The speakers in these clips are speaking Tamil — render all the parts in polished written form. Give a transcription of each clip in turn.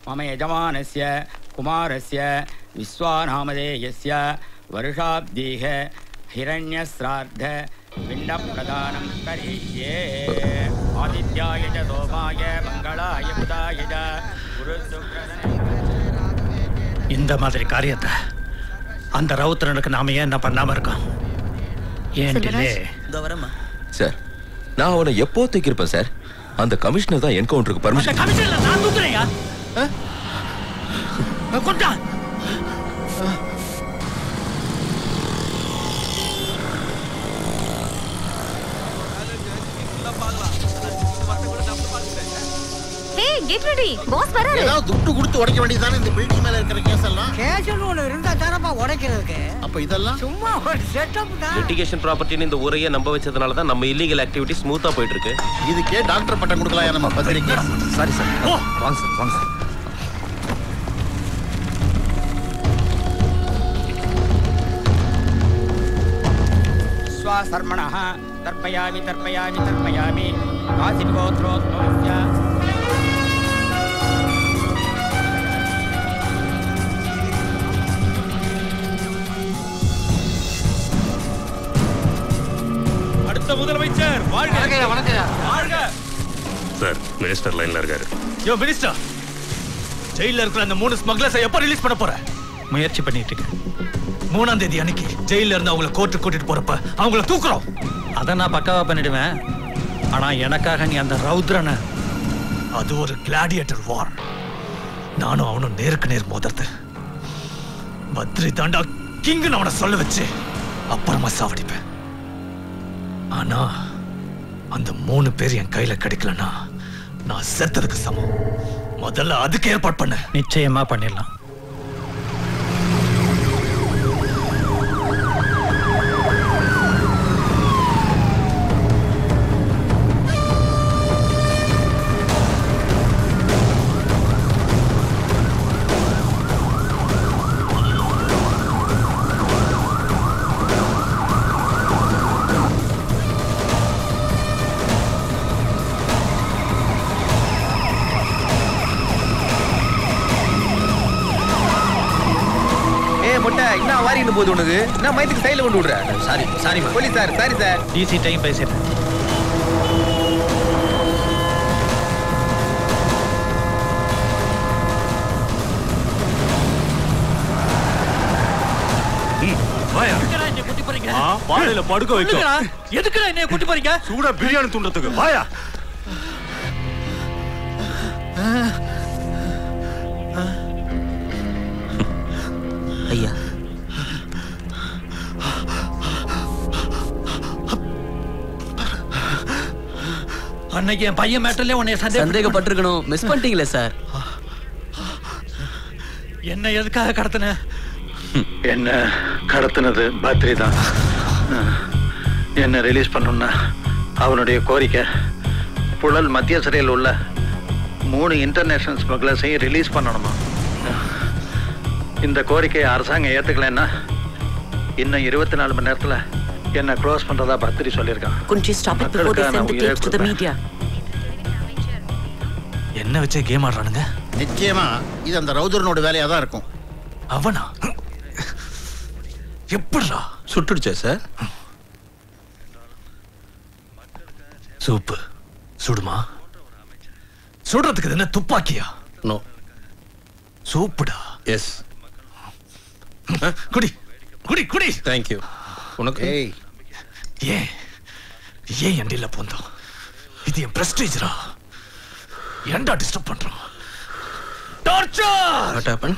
मम यजमानस्य कुमारस्य विश्वानामधेयस्य वर्षाब्दीः हिरण्यश्राद्ध पिण्डप्रदानं करिष्ये आदित्याय च सोमाय मंगलाय बुधाय च गुरुशुक्रशने இந்த மாதிரி காரியத்தை அந்த ரவுத்திரனுக்கு நாம ஏன் என்ன பண்ணாம இருக்கோம்? ஏன் டிலே? இதோ வரேம்மா. சார், நான் அவனை எப்போ தூக்கியிருப்பேன் சார். அந்த கமிஷனர் தான் என்கவுண்டருக்கு பர்மிஷன். கமிஷனர்ல நான் தூக்குறேயா? கொண்டா. Get ready. Boss வராரு. ஏதாவது துட்டு கொடுத்து உடைக்க வேண்டியதானே இந்த பில்டிங் மேல இருக்கிற கேஸ் எல்லாம்? கேஸ் ஒன்னு இருந்தா தானப்பா உடைக்கிறதுக்கு. அப்ப இதெல்லாம் சும்மா ஒரு செட்டப் தான். லிட்டிகேஷன் ப்ராப்பர்ட்டின்னு இந்த ஊரையே நம்ப வச்சதனால தான் நம்ம இல்லீகல் ஆக்டிவிட்டி ஸ்மூத்தா போயிட்டு இருக்கு. இதுக்கே டாக்டர் பட்டம் கொடுக்கலாம்யா நம்ம பத்திரிக்கை. Sorry sir. வாங்க சார், வாங்க சார். स्वासर्मणः तर्पयामि तर्पयामि तर्पयामि काशिगोत्रोद्भवस्य அடுத்த முதலமைச்சர் வாழ்க. வாழ்க சார். மினிஸ்டர் லைன்ல இருக்காரு. யோ மினிஸ்டர், ஜெயில இருக்கிற அந்த 3 ஸ்மக்லர்ஸை எப்ப ரிலீஸ் பண்ண போற? முயற்சி பண்ணிட்டு இருக்கேன். 3ஆம் தேதி அன்னைக்கு ஜெயில இருந்து அவங்கள கோர்ட்டுக்கு கூட்டிட்டு போறப்ப அவங்கள தூக்குறோம். அதை நான் பக்காவா பண்ணிடுவேன். ஆனா எனக்காக நீ அந்த ரவுத்ரனை, அது ஒரு கிளாடியேட்டர் வார். நானும் அவனும் நேருக்கு நேர் மோதுறது. பத்ரி தாண்டா கிங்னு அவனை சொல்ல வச்சு அப்புறமா சாவடிப்பேன். ஆனா அந்த 3 பேர் என் கையில கிடைக்கலன்னா நான் செத்ததுக்கு சமம். முதல்ல அதுக்கு ஏற்பாடு பண்ண. நிச்சயமா பண்ணிடலாம். போது உனக்கு நான் மைத்துக்கு சைடுல கொண்டு விடுறேன். Sorry sorry police sir. Sorry sir. டிசி டைம் பேசுறேன். பாலையில படுக்க வைக்கும். எதுக்குடா என்னைய கூட்டி போறீங்க? சூடா பிரியாணி துண்டத்துக்கு. வாயா. ஐயா, அன்னைக்கு என் பையன் மேட்டர்ல உன்னை சந்தேகப்பட்டிருக்கணும். Miss பண்ணிட்டீங்களே sir. என்ன எதுக்காக கடத்தின? என்ன கடத்தினது பத்ரி தான். என்ன ரிலீஸ் பண்ணணும்னா அவனுடைய கோரிக்கை புழல் மத்திய சிறையில் உள்ள 3 இன்டர்நேஷனல் ஸ்மக்லர்ஸையும் ரிலீஸ் பண்ணணுமா. இந்த கோரிக்கையை அரசாங்கம் ஏற்றுக்கலைன்னா இன்னும் 24 மணி நேரத்தில் என்ன க்ளோஸ் பண்றதா பத்ரி சொல்லியிருக்கான். என்ன வச்சு கேம் ஆடுறானுங்க? நிச்சயமா இது அந்த ரவுதரனோட வேலையா தான் இருக்கும். அவனா? எப்படிடா சுட்டுடுச்சா சார்? சூப்பு சுடுமா? சுடுறதுக்கு என்ன துப்பாக்கியா? நோ. சூப்புடா. எஸ். குடி குடி குடி. Thank you. உனக்கு ஏன் எண்டில போந்தோம்? இது என் பிரஸ்டீஜ்ரா. ஏன்டா டிஸ்டர்ப் பண்றோம்? டார்ச்சர். What happen?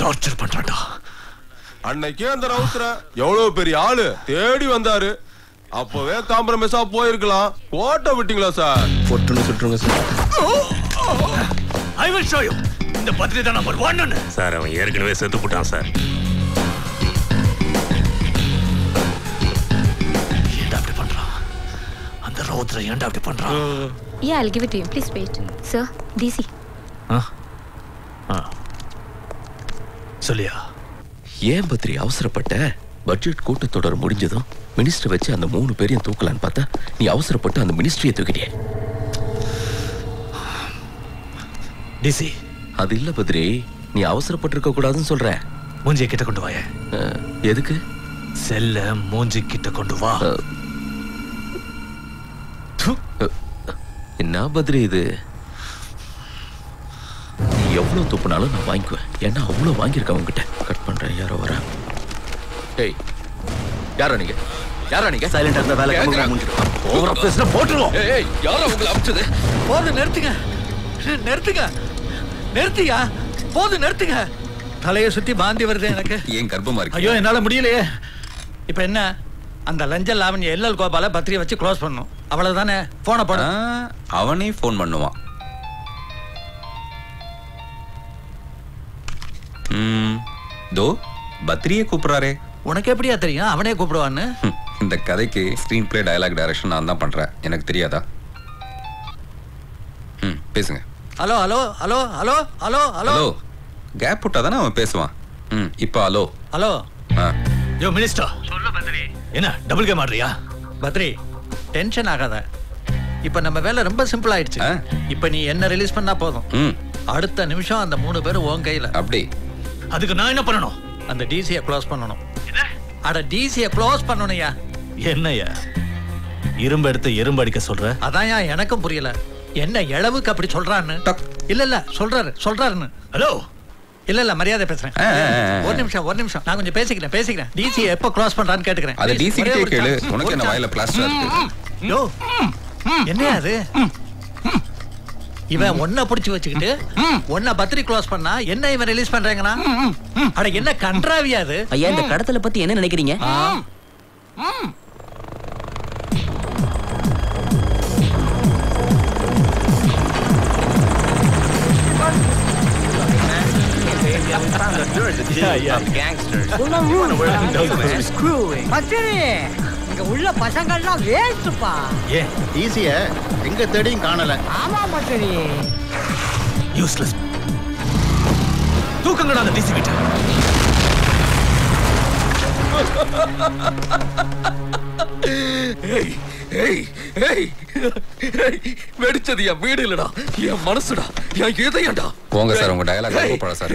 டார்ச்சர் பண்றான்டா. அன்னைக்கே அந்த ரவுத்ர எவ்வளவு பெரிய ஆளு தேடி வந்தாரு. அப்பவே காம்ப்ரமைஸா போயிருக்கலாம். போட்டோ விட்டீங்களா சார்? பொட்டுன்னு சுட்டுருங்க sir. I will show you. இந்த பத்ரி தான் நம்பர் 1. சார் அவன் ஏற்கனவே செத்து போட்டான் சார். ஏன்டா அப்படி பண்றான்? அந்த ரவுத்ர ஏன்டா அப்படி பண்றான்? Yeah, I'll give it to him. Please wait. Sir, DC. சொல்லியா? ஏன் பத்ரி அவசரப்பட்ட? பட்ஜெட் கூட்டத்தொடர் முடிஞ்சதும் மினிஸ்டர் வச்சு அந்த 3 பேரையும் தூக்கலான்னு பார்த்தா நீ அவசரப்பட்டு அந்த மினிஸ்ட்ரியை தூக்கிட்டியே. டிசி அது இல்ல பத்ரி, நீ அவசரப்பட்டிருக்க கூடாதுன்னு சொல்றேன். மூஞ்சியை கிட்ட கொண்டு வாய. எதுக்கு? செல்ல மூஞ்சி கிட்ட கொண்டு வா. என்ன பத்ரி இது? நீ எவ்வளவு துப்புனாலும் நான் வாங்கிக்குவேன். ஏன்னா அவ்வளவு வாங்கியிருக்கேன் உங்ககிட்ட. கட் பண்றேன். யாரோ வர. ஏய், யாரா நீங்க? யாரா நீங்க? சைலண்டா இருந்த வேலை ஓவரா பேசினா போட்டுருவோம். ஏய், யாரா உங்களை அமிச்சது? போது நிறுத்துங்க, நிறுத்துங்க, நிறுத்தியா? போது நிறுத்துங்க. தலையை சுத்தி பாந்தி வருது எனக்கு. ஏன் கர்ப்பமா இருக்கு? ஐயோ என்னால முடியலையே. இப்ப என்ன? அந்த லஞ்ச லாவண்ய எல்எல் கோபால பத்திரியை வச்சு க்ளோஸ் பண்ணணும். அவ்வளவுதானே? போன போட அவனே போன் பண்ணுவான். தோ பத்ரியே கூப்பிடுறாரே. உனக்கு எப்படியா தெரியும் அவனே கூப்பிடுவான்னு? இந்த கதைக்கு ஸ்கிரீன் பிளே டயலாக் டைரக்ஷன் நான் தான் பண்றேன். எனக்கு தெரியாதா? பேசுங்க. Hello hello hello hello hello hello. Gap விட்டாதானே அவன் பேசுவான். இப்போ ஹலோ ஹலோ. யோ மினிஸ்டர், சொல்லு பத்ரி. என்ன டபுள் கேம் ஆடுறியா? பத்ரி டென்ஷன் ஆகாத. இப்ப நம்ம வேலை ரொம்ப சிம்பிள் ஆயிடுச்சு. இப்ப நீ என்ன ரிலீஸ் பண்ணா போதும். அடுத்த நிமிஷம் அந்த 3 பேரும் உன் கையில. அப்படி? அதுக்கு நான் என்ன பண்ணணும்? அந்த டிசியை க்ளோஸ் பண்ணணும். அட டிசியை க்ளோஸ் பண்ணணும்யா. என்னையா இரும்பு எடுத்து எறும்பு அடிக்க சொல்ற? அதான் எனக்கும் புரியல. என்ன இளவுக்கு அப்படி சொல்றான்னு? இல்ல இல்ல சொல்றாருன்னு. ஹலோ இல்ல இல்ல மரியாதை பேசுறேன். ஒரு நிமிஷம் நான் கொஞ்சம் பேசிக்கிறேன். டிசி எப்ப க்ளோஸ் பண்றான்னு கேட்டுக்கிறேன். அது டிசி கிட்டே கேளு. உனக்கு என்ன வாயில பிளாஸ்டர் இருக்கு? யோ என்னையா அது? இவன் ஒன்ன புடிச்சு வச்சுக்கிட்டு ஒன்ன பத்திரி க்ளோஸ் பண்ணா என்ன இவன் ரிலீஸ் பண்றாங்கனா? அட என்ன கன்றாவியா அது? ஐயா இந்த கடத்தல பத்தி என்ன நினைக்கிறீங்க? இங்க உள்ள பசங்கள்லாம் வேஸ்ட்பா. ஏ ஈஸிய எங்க தேடியும் காணல. ஆமா மச்சரி. யூஸ்லெஸ். தூக்குங்கடா அந்த டிசி கிட்ட. வெடிச்சது என் வீடு இல்லடா, என் மனசுடா, என் இதயம்டா. போங்க சார், உங்க டயலாக் ரொம்ப பழசா சார்.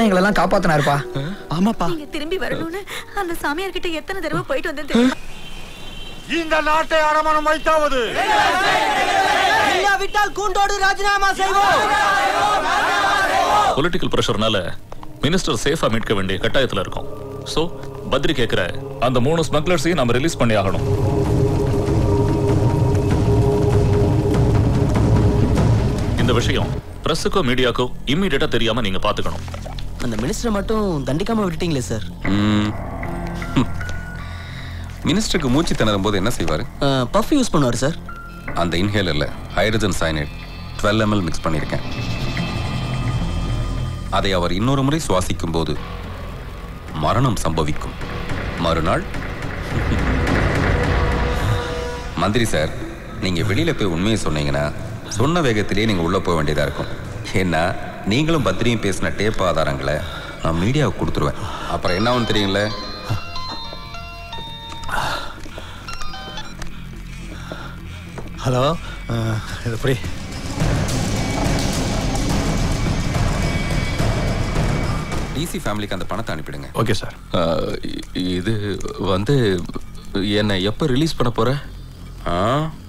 எங்களெல்லாம் காப்பாத்தினாருப்பா. ஆமாப்பா. நீங்க திரும்பி வரணும்னு அந்த சாமியார் கிட்ட எத்தனை தடவை போயிட்டு வந்தேன். இந்த நாட்டை அரமணம் வைத்தாவது விட்டால் கூண்டோடு ராஜினாமா செய்வோம். பொலிட்டிக்கல் பிரஷர்னால மினிஸ்டர் சேஃபா மீட்க வேண்டிய கட்டாயத்துல இருக்கும். சோ பத்ரி கேக்குற அந்த 3 ஸ்மக்லர்ஸையும் நாம ரிலீஸ் பண்ணி ஆகணும். இந்த விஷயம் பிரஸுக்கோ மீடியாக்கோ இம்மீடியட்டா தெரியாம நீங்க பாத்துக்கணும். அந்த மினிஸ்டர் மட்டும் தண்டிக்காம விட்டுட்டீங்களே சார். மினிஸ்டருக்கு மூச்சு திணறும் போது என்ன செய்வாரு? பஃப் யூஸ் பண்ணுவார் சார். அந்த இன்ஹேலர்ல ஹைட்ரஜன் சயனைட் 12 ml மிக்ஸ் பண்ணியிருக்கேன். அதை அவர் இன்னொரு முறை சுவாசிக்கும் போது மரணம் சம்பவிக்கும். மறுநாள் மந்திரி சார், நீங்க வெளியில போய் உண்மையை சொன்னீங்கன்னா சொன்ன வேகத்திலேயே நீங்க உள்ள போக வேண்டியதா இருக்கும். ஏன்னா நீங்களும் பத்ரியும் பேசின டேப் ஆதாரங்களை நான் மீடியாவுக்கு கொடுத்துருவேன். அப்புறம் என்ன ஆகும் தெரியுங்களே? ஹலோ, எப்படி டிசி ஃபேமிலிக்கு அந்த பணத்தை அனுப்பிடுங்க. Okay sir. இது வந்து என்ன எப்ப ரிலீஸ் பண்ண போற?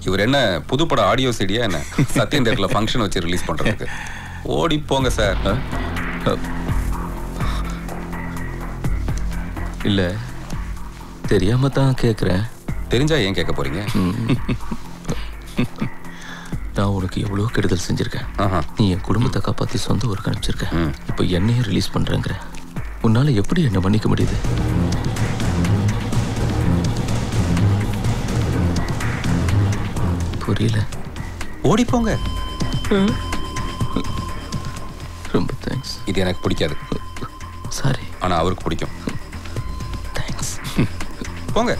இவர் என்ன புதுப்பட ஆடியோ சிடியா என்ன? சத்யன் தேட்டர்ல ஃபங்க்ஷன் வச்சு ரிலீஸ் பண்றதுக்கு ஓடி போங்க சார். இல்ல தெரியாம தான் கேக்குறேன். தெரிஞ்சா ஏன் கேட்க போறீங்க? நான் உனக்கு எவ்வளவு கெடுதல் செஞ்சிருக்கேன். நீ என் குடும்பத்தை காப்பாத்தி சொந்த ஊருக்கு அனுப்பிச்சிருக்க. இப்ப என்னையும் ரிலீஸ் பண்றேங்கிற. உன்னால எப்படி என்ன மன்னிக்க முடியுது? புரியல. ஓடி போங்க. ரொம்ப தேங்க்ஸ். இது எனக்கு பிடிக்காது. சாரி. ஆனா அவருக்கு பிடிக்கும். தேங்க்ஸ். போங்க.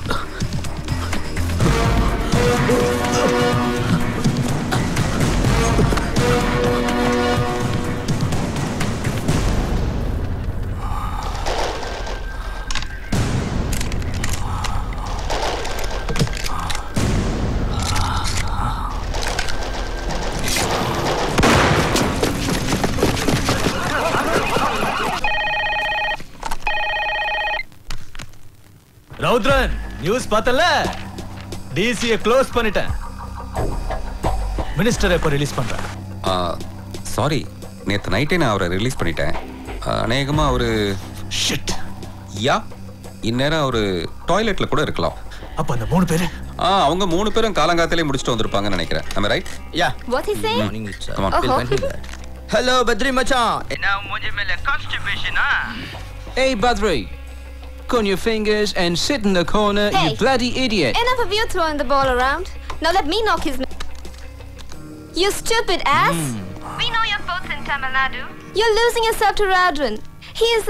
ரவுத்ரன் நியூஸ் பார்த்தல டிசியை க்ளோஸ் பண்ணிட்டேன். மினிஸ்டர் எப்போ ரிலீஸ் பண்றேன்? சாரி, நேற்று நைட்டே நான் அவரை ரிலீஸ் பண்ணிட்டேன். அநேகமாக அவரு ஷிட் யா இந்நேரம் அவரு டாய்லெட்ல கூட இருக்கலாம். அப்ப அந்த 3 பேரு அவங்க 3 பேரும் காலங்காத்திலே முடிச்சிட்டு வந்திருப்பாங்கன்னு நினைக்கிறேன். am I right? Yeah. What he saying? Morning, sir. Come on. Hello, Badri Machan. என்ன மூஞ்சி மேல கான்ஸ்டிபேஷனா? Hey, Badri. Con your fingers and sit in the corner, Hey. you bloody idiot. Enough of you throwing the ball around. Now let me knock his... You stupid ass. We know your folks in Tamil Nadu. You're losing yourself to Radwan. He is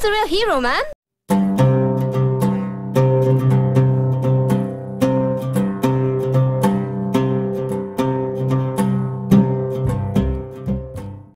the real hero, man.